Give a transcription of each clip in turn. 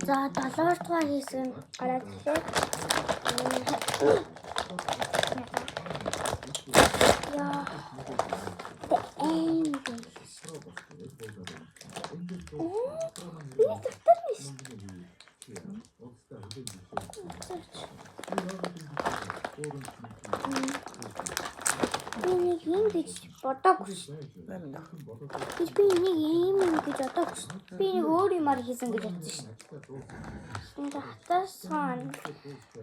За 7 дугаар хийсэн гараад ирлээ. Яа. The end. Би доктор биш. Би нэг юм гэж бодоогүй ш. Би нэг юм гэж бодоогүй ш. Би нэг өөр юмар хийсэн гэж бодсон ш. Ингээ хатаас хон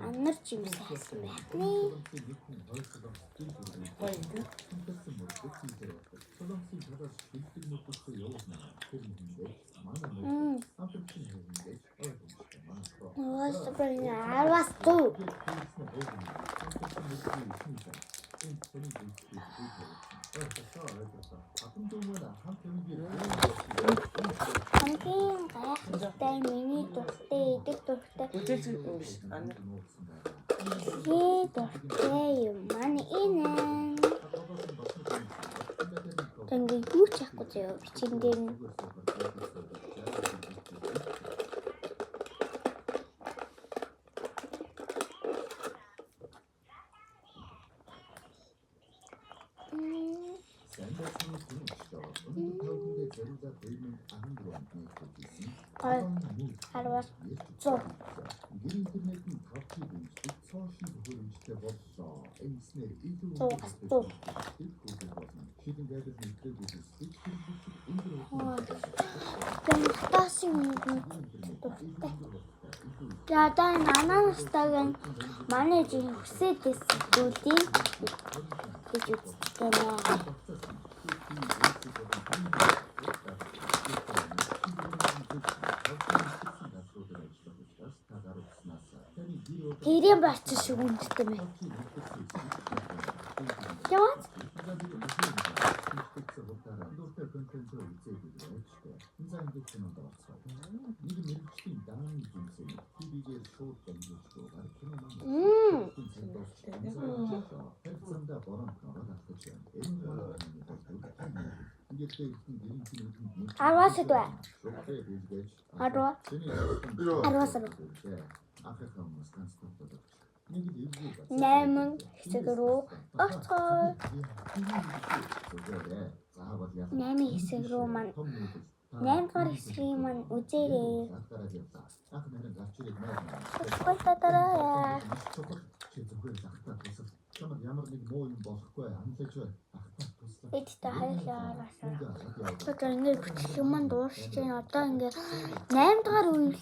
амнарч юм сайсан байна. Арвас туу. Хамгийн гайхалтай миний дуртай идэх дуртай. Дуртай юм маань энэ. Ингээ юу ч яахгүй зөө бичин дээр нь. Харвас цоо. Яда нанастагийн манай жин хүсэдэс зүйлийг гэж үздэг нэ. Тэрэм бач шиг үндэтэй мэ. Яа? Арвас дөө. Арвас. Найман хэсэг рүү орцгоо. Найман хэсэг рүү маань 8 дугаар хэсгийн маань үзээрэй. Гойтараа. Ямар нэг муу юм болохгүй амлаж байна. Эдтэй хайлаараа. Одоо ингэ хүч юм маань дуурч чинь одоо ингэ 8 дугаар үеийн